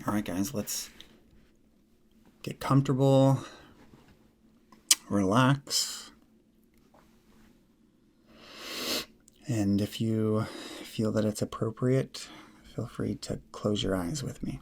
All right, guys, let's get comfortable, relax, and if you feel that it's appropriate, feel free to close your eyes with me.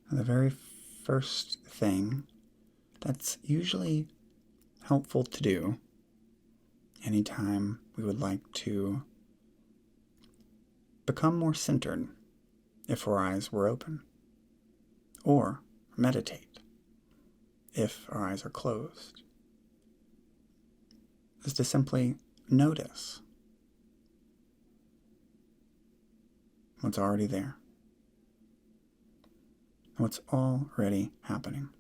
The very first thing that's usually helpful to do anytime we would like to become more centered if our eyes were open, or meditate if our eyes are closed, is to simply notice what's already there, what's already happening.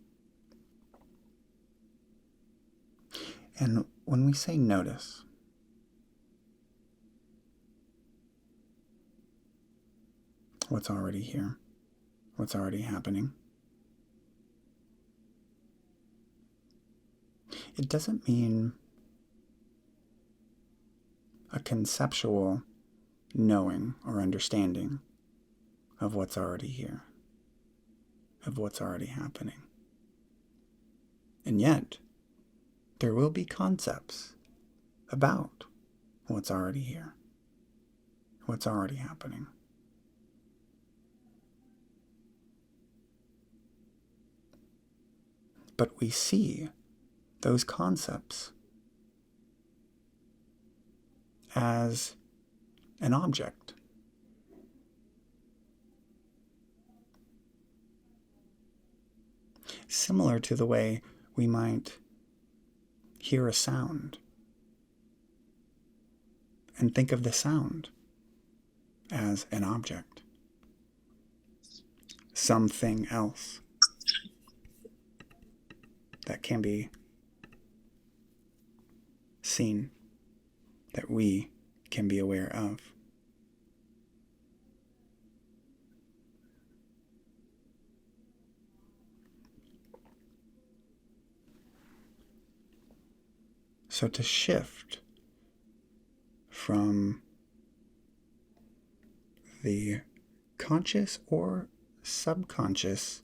And when we say notice, what's already here, what's already happening, it doesn't mean a conceptual knowing or understanding of what's already here, of what's already happening. And yet, there will be concepts about what's already here, what's already happening. But we see those concepts as an object. Similar to the way we might hear a sound and think of the sound as an object, something else that can be seen, that we can be aware of. So to shift from the conscious or subconscious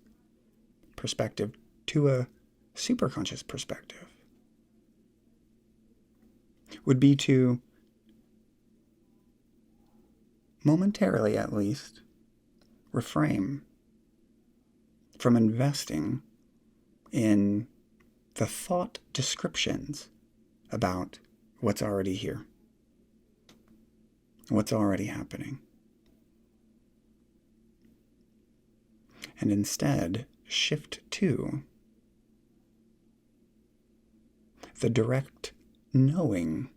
perspective to a superconscious perspective would be to, momentarily at least, refrain from investing in the thought descriptions about what's already here, what's already happening, and instead shift to the direct knowing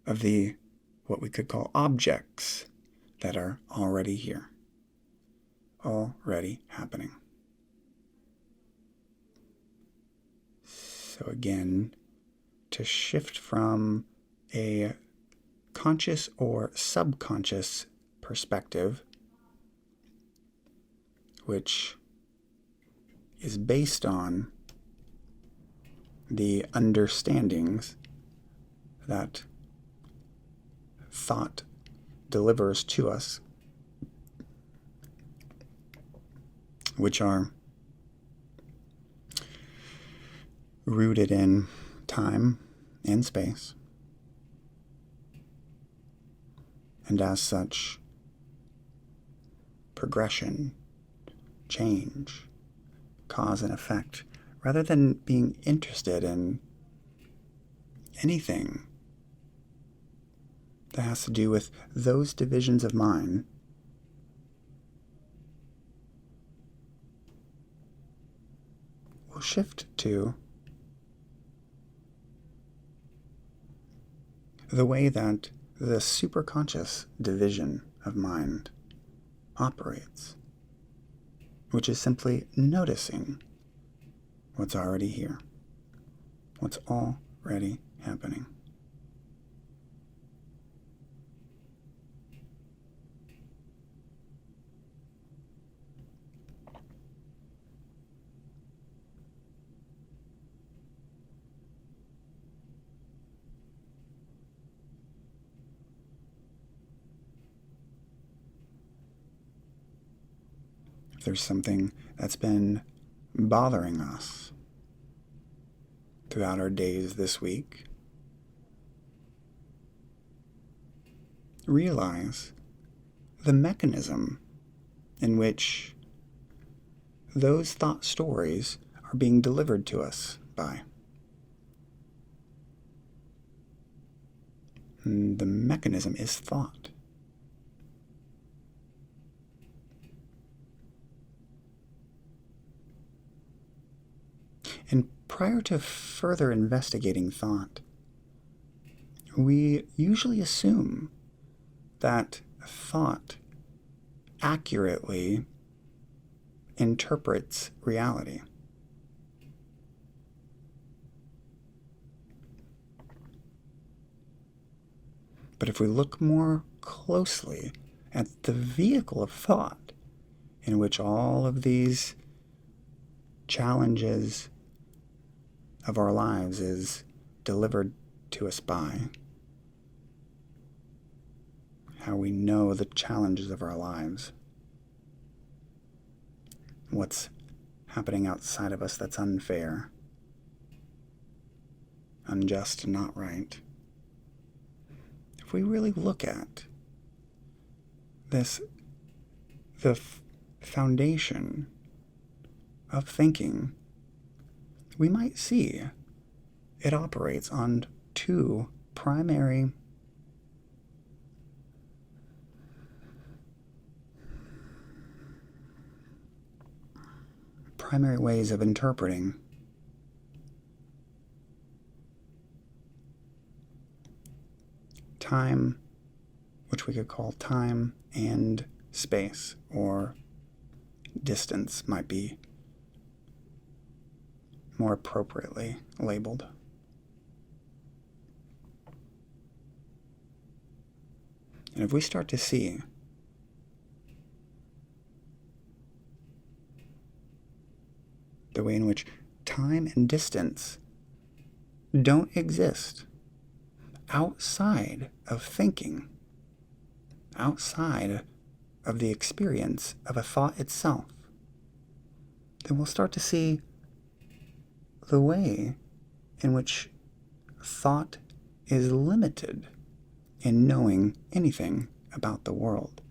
of the what we could call objects that are already here, already happening. So again, to shift from a conscious or subconscious perspective, which is based on the understandings that thought delivers to us, which are rooted in time and space, and as such, progression, change, cause and effect, rather than being interested in anything that has to do with those divisions of mind we'll shift to the way that the superconscious division of mind operates, which is simply noticing what's already here, what's already happening. If there's something that's been bothering us throughout our days this week, realize the mechanism in which those thought stories are being delivered to us by. And the mechanism is thought. And prior to further investigating thought, we usually assume that thought accurately interprets reality. But if we look more closely at the vehicle of thought in which all of these challenges of our lives is delivered to us by, how we know the challenges of our lives, what's happening outside of us that's unfair, unjust, and not right. If we really look at this, the foundation of thinking, we might see it operates on two primary ways of interpreting. Time, which we could call time and space, or distance might be more appropriately labeled. And if we start to see the way in which time and distance don't exist outside of thinking, outside of the experience of a thought itself, then we'll start to see the way in which thought is limited in knowing anything about the world,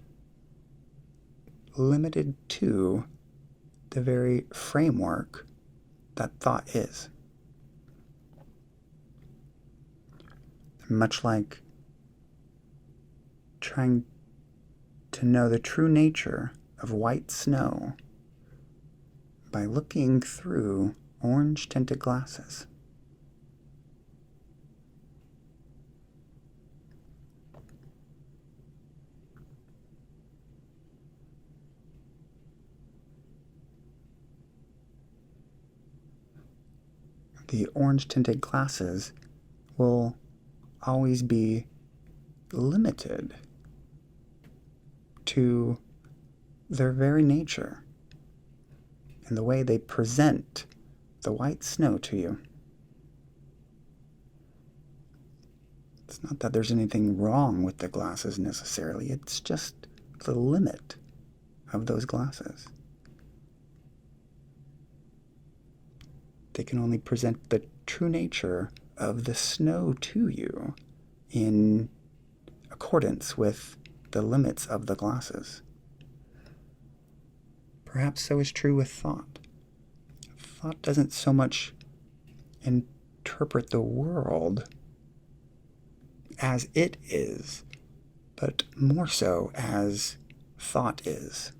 limited to the very framework that thought is. Much like trying to know the true nature of white snow by looking through orange-tinted glasses. The orange-tinted glasses will always be limited to their very nature and the way they present the white snow to you. It's not that there's anything wrong with the glasses necessarily, it's just the limit of those glasses. They can only present the true nature of the snow to you in accordance with the limits of the glasses. Perhaps so is true with thought. Thought doesn't so much interpret the world as it is, but more so as thought is.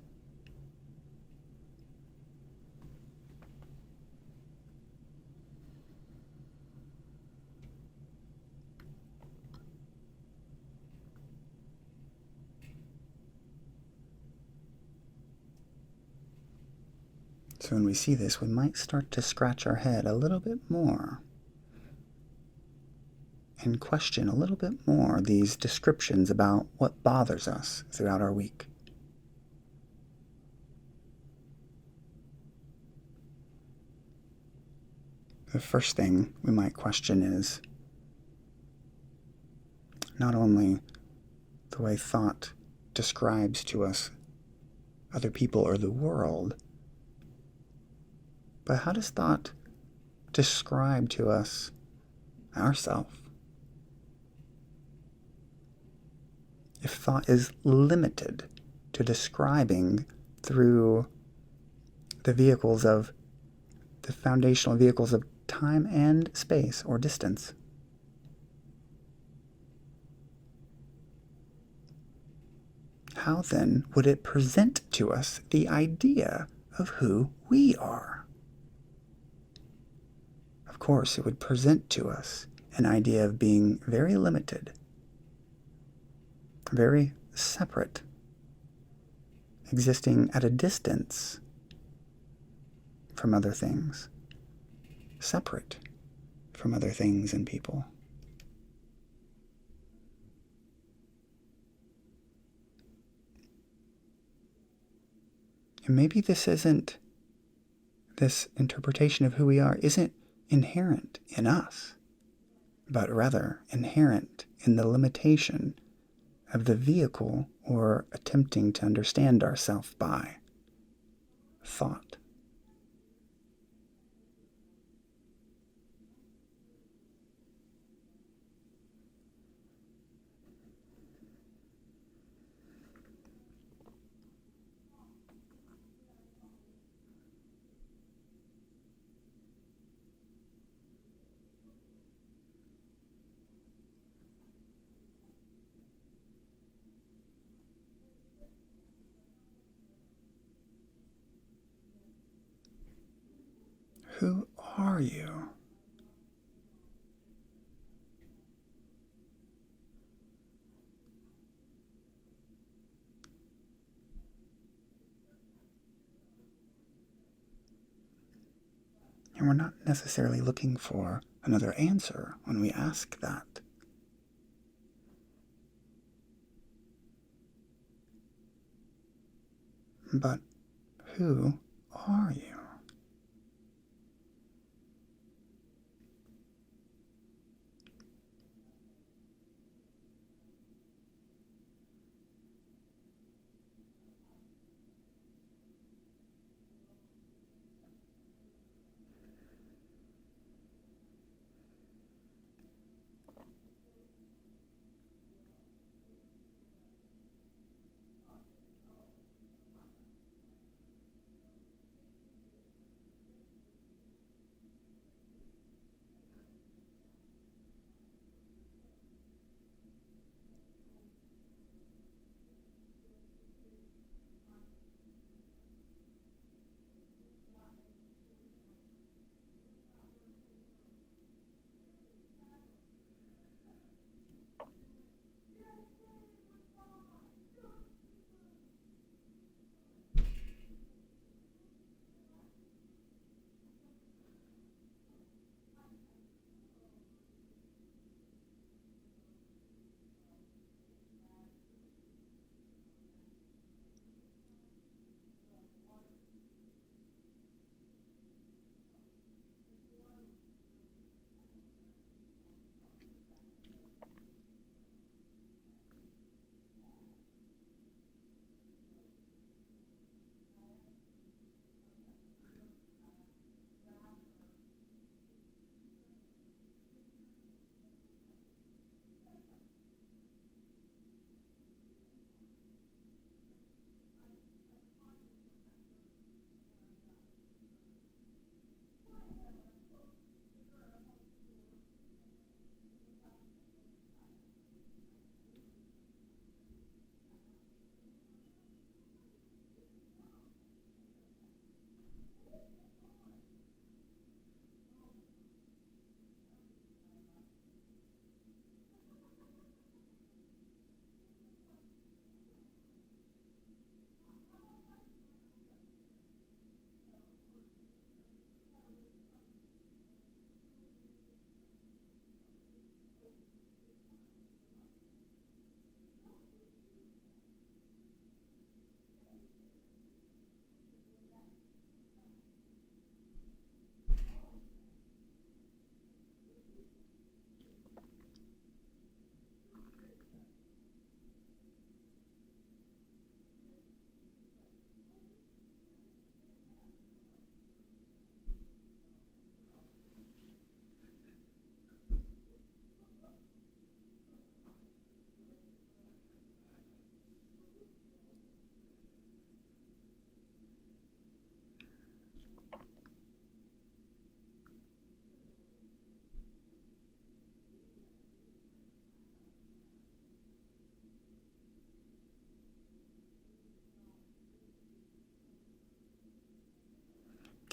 So when we see this, we might start to scratch our head a little bit more and question a little bit more these descriptions about what bothers us throughout our week. The first thing we might question is not only the way thought describes to us other people or the world, but how does thought describe to us ourselves? If thought is limited to describing through the foundational vehicles of time and space or distance, how then would it present to us the idea of who we are? Of course, it would present to us an idea of being very limited, very separate, existing at a distance from other things, separate from other things and people. And maybe this interpretation of who we are isn't inherent in us, but rather inherent in the limitation of the vehicle we're attempting to understand ourselves by, thought. Who are you? And we're not necessarily looking for another answer when we ask that. But who are you?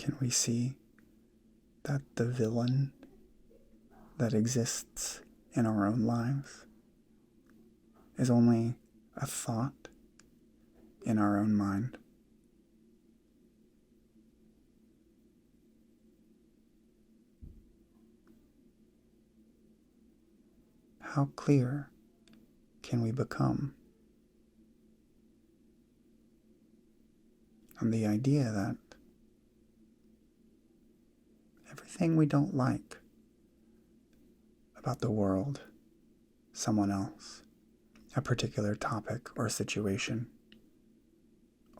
can we see that the villain that exists in our own lives is only a thought in our own mind? How clear can we become on the idea that everything we don't like about the world, someone else, a particular topic or situation,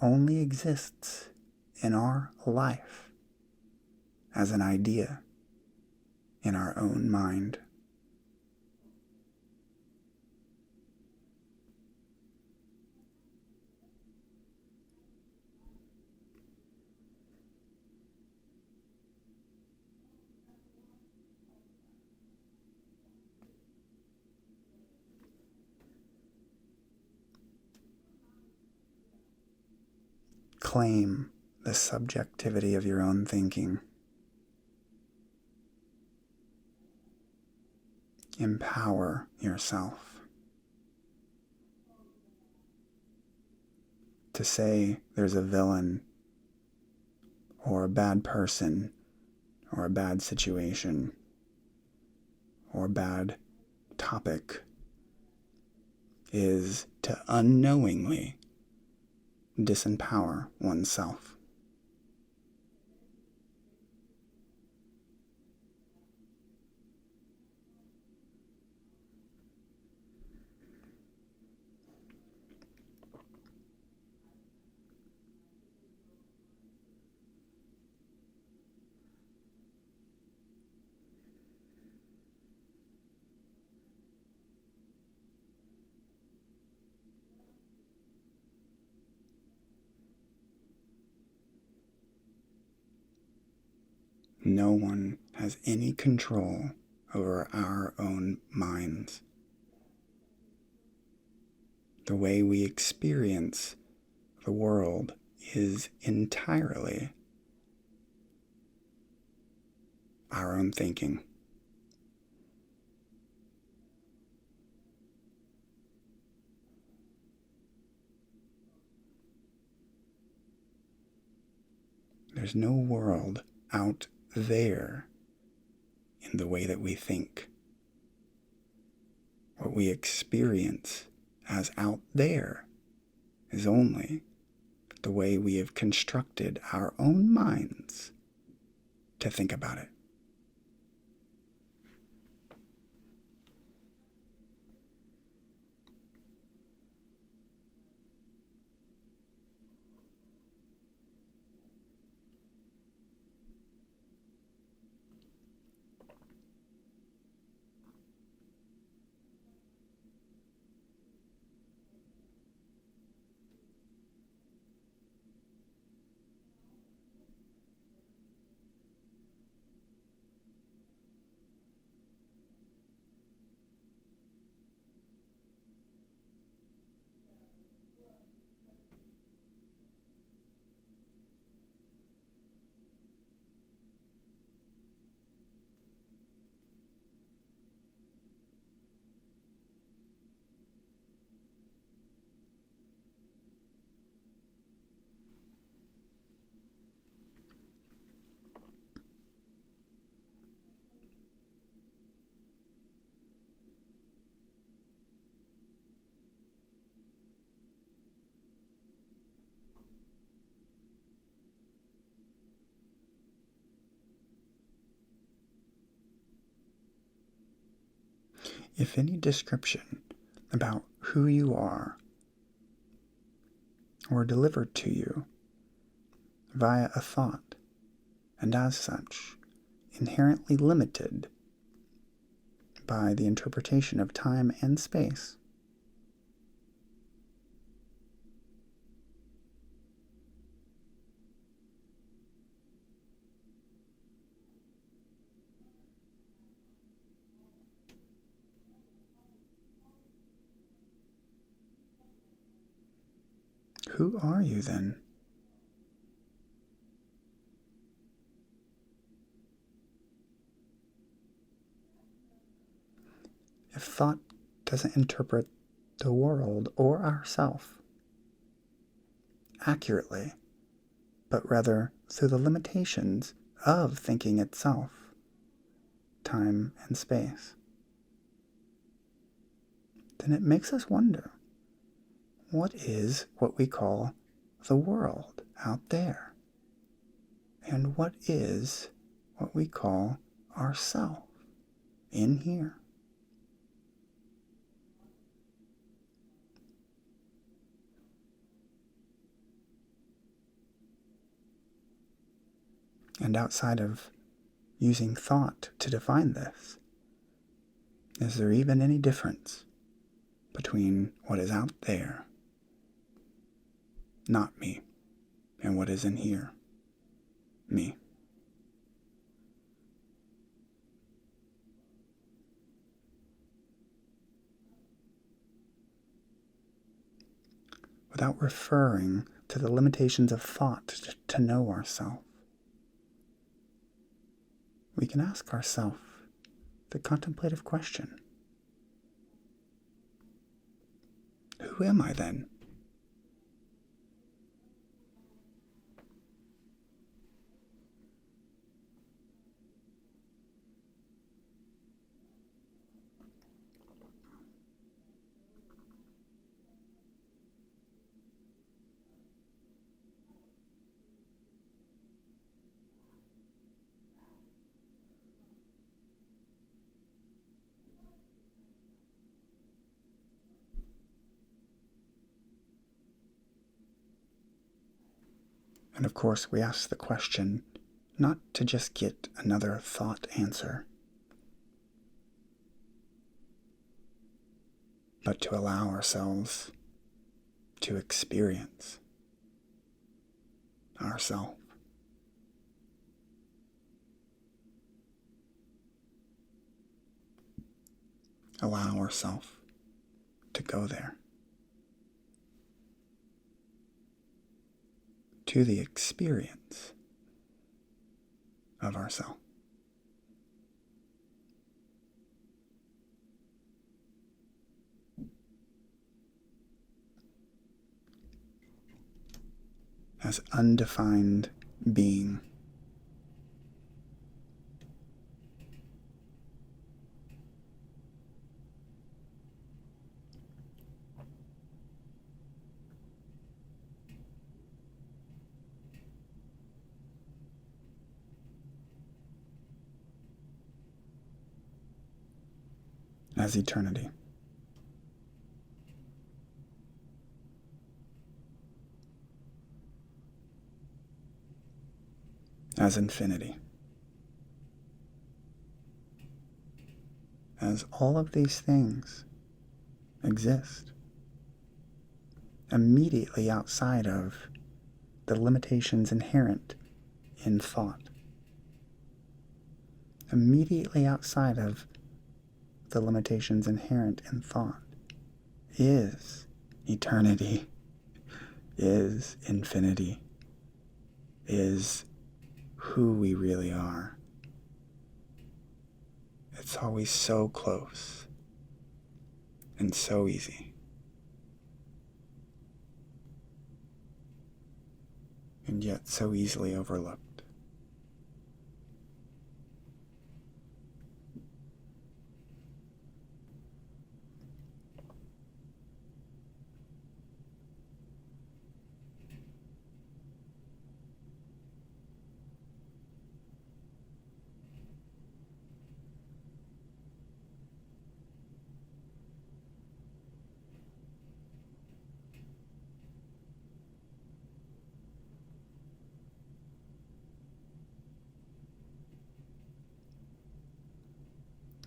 only exists in our life as an idea in our own mind? Claim the subjectivity of your own thinking. Empower yourself to say there's a villain or a bad person or a bad situation or a bad topic is to unknowingly disempower oneself. No one has any control over our own minds. The way we experience the world is entirely our own thinking. There's no world out there in the way that we think. What we experience as out there is only the way we have constructed our own minds to think about it. If any description about who you are were delivered to you via a thought, and as such, inherently limited by the interpretation of time and space, who are you then? if thought doesn't interpret the world or ourself accurately, but rather through the limitations of thinking itself, time and space, then it makes us wonder, what is what we call the world out there? And what is what we call ourself in here? And outside of using thought to define this, is there even any difference between what is out there, not me, and what is in here, me? Without referring to the limitations of thought to know ourselves, we can ask ourselves the contemplative question, who am I then? And of course, we ask the question not to just get another thought answer, but to allow ourselves to experience ourself. Allow ourselves to go there, to the experience of ourself. As undefined being. As eternity. As infinity. As all of these things exist immediately outside of the limitations inherent in thought. Immediately outside of the limitations inherent in thought is eternity, is infinity, is who we really are. It's always so close and so easy, and yet so easily overlooked.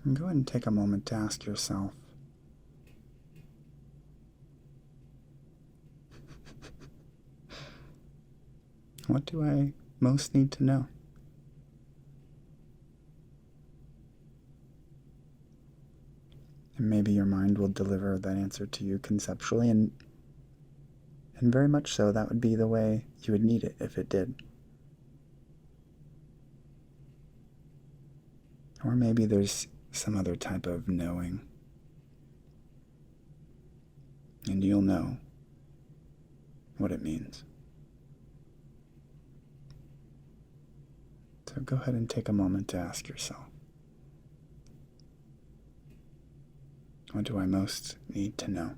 And go ahead and take a moment to ask yourself, what do I most need to know? And maybe your mind will deliver that answer to you conceptually, and very much so, that would be the way you would need it if it did. Or maybe there's some other type of knowing and you'll know what it means. So go ahead and take a moment to ask yourself, what do I most need to know?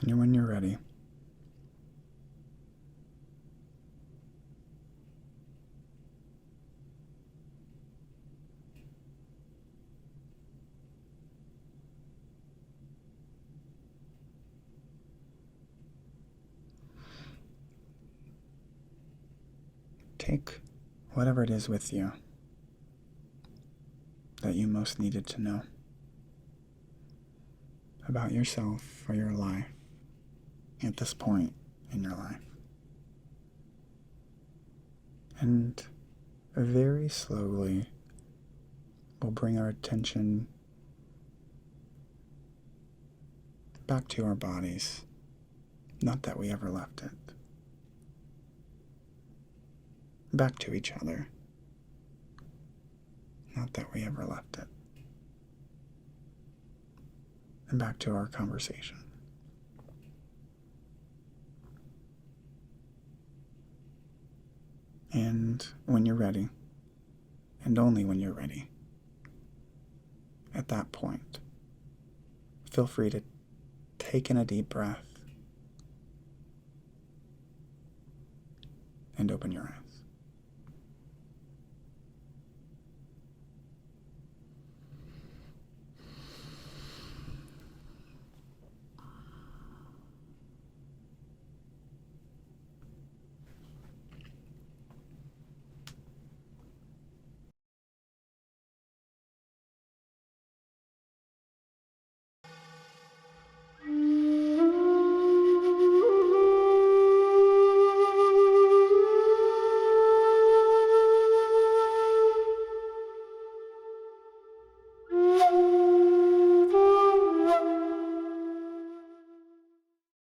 And when you're ready, take whatever it is with you that you most needed to know about yourself or your life at this point in your life. And very slowly, we'll bring our attention back to our bodies. Not that we ever left it. Back to each other. Not that we ever left it. And back to our conversation. And when you're ready, and only when you're ready, at that point, feel free to take in a deep breath and open your eyes.